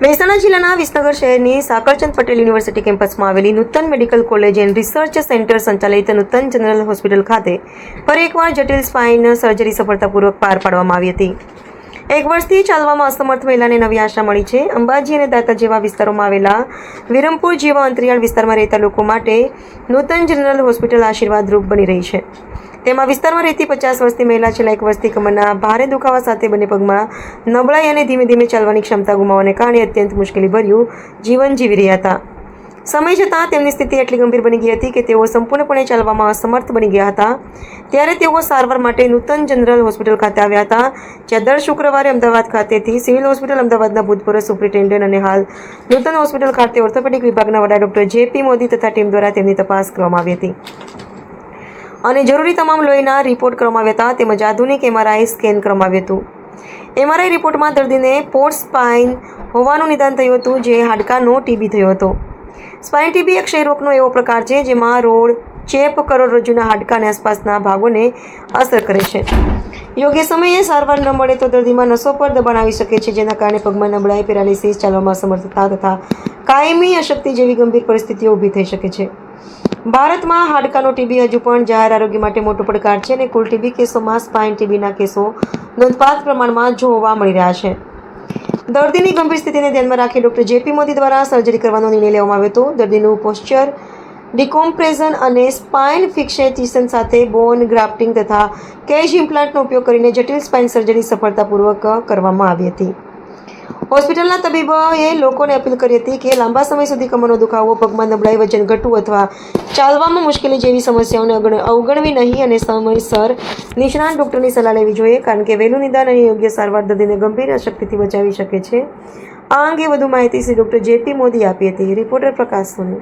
મહેસાણા જિલ્લાના વિસનગર શહેરની સાકરચંદ પટેલ યુનિવર્સિટી કેમ્પસમાં આવેલી Nutan medical college and research centre સંચાલિત નૂતન જનરલ હોસ્પિટલ ખાતે ફરી એકવાર જટિલ સ્પાઇન સર્જરી સફળતાપૂર્વક પાર પાડવામાં આવી હતી. 1 વર્ષથી ચાલવામાં અસમર્થ મહિલાને નવી આશા મળી છે. અંબાજી અને દાતા જેવા વિસ્તારોમાં આવેલા વિરમપુર જેવા અંતરિયાળ વિસ્તારમાં રહેતા લોકો માટે નૂતન જનરલ હોસ્પિટલ આશીર્વાદરૂપ બની રહી છે. તેમાં વિસ્તારમાં રહેતી 50 વર્ષની મહિલા છેલ્લા 1 વર્ષથી કમરના ભારે દુખાવા સાથે બંને પગમાં નબળાઈ અને ધીમે ધીમે ચાલવાની ક્ષમતા ગુમાવવાને કારણે અત્યંત મુશ્કેલીભર્યું જીવન જીવી રહ્યા હતા. સમય જતાં તેમની સ્થિતિ એટલી ગંભીર બની ગઈ હતી કે તેઓ સંપૂર્ણપણે ચાલવામાં અસમર્થ બની ગયા હતા. ત્યારે તેઓ સારવાર માટે નૂતન જનરલ હોસ્પિટલ ખાતે આવ્યા હતા, જ્યાં દર શુક્રવારે અમદાવાદ ખાતેથી સિવિલ હોસ્પિટલ અમદાવાદના ભૂતપૂર્વ સુપ્રિન્ટેન્ડન્ટ અને હાલ નૂતન હોસ્પિટલ ખાતે ઓર્થોપેડિક વિભાગના વડા ડૉક્ટર જે.પી. મોદી તથા ટીમ દ્વારા તેમની તપાસ કરવામાં આવી હતી અને જરૂરી તમામ લોહીના રિપોર્ટ કરવામાં આવ્યા હતા. તેમજ આધુનિક MRI સ્કેન કરવામાં આવ્યું હતું. MRI રિપોર્ટમાં દર્દીને પોર્ટ સ્પાઇન હોવાનું નિદાન થયું હતું, જે હાડકાનો TB થયો હતો. સ્પાઇન TB એક ક્ષયરોગનો એવો પ્રકાર છે જેમાં રોડ, ચેપ કરોડરજ્જુના હાડકાની આસપાસના ભાગોને અસર કરે છે. યોગ્ય સમયે સારવાર ન મળે તો દર્દીમાં નસો પર દબાણ આવી શકે છે, જેના કારણે પગમાં નબળાઈ, પેરાલિસિસ, ચાલવામાં અસમર્થતા તથા કાયમી અશક્તિ જેવી ગંભીર પરિસ્થિતિઓ ઊભી થઈ શકે છે. ભારતમાં હાડકાનો TB હજુ પણ જાહેર આરોગ્ય માટે મોટો પડકાર છે અને કુલ TB કેસોમાં સ્પાઇન TBના કેસો નોંધપાત્ર પ્રમાણમાં જોવા મળી રહ્યા છે. દર્દીની ગંભીર સ્થિતિને ધ્યાનમાં રાખી ડૉક્ટર જે.પી. મોદી દ્વારા સર્જરી કરવાનો નિર્ણય લેવામાં આવ્યો હતો. દર્દીનું પોસ્ચર ડિકોમ્પ્રેશન અને સ્પાઇન ફિક્સેશન સાથે બોન ગ્રાફ્ટિંગ તથા કેજ ઇમ્પ્લાન્ટનો ઉપયોગ કરીને જટિલ સ્પાઇન સર્જરી સફળતાપૂર્વક કરવામાં આવી હતી. હોસ્પિટલના તબીબોએ લોકોને અપીલ કરી હતી કે લાંબા સમય સુધી કમરનો દુખાવો, પગમાં નબળાઈ, વજન ઘટવું અથવા ચાલવામાં મુશ્કેલી જેવી સમસ્યાઓને અવગણવી નહીં અને સમયસર નિષ્ણાત ડૉક્ટરની સલાહ લેવી જોઈએ, કારણ કે વહેલું નિદાન અને યોગ્ય સારવાર દર્દીને ગંભીર અશક્તિથી બચાવી શકે છે. આ અંગે વધુ માહિતી શ્રી ડૉક્ટર જે.પી. મોદી આપી હતી. રિપોર્ટર પ્રકાશ સોની.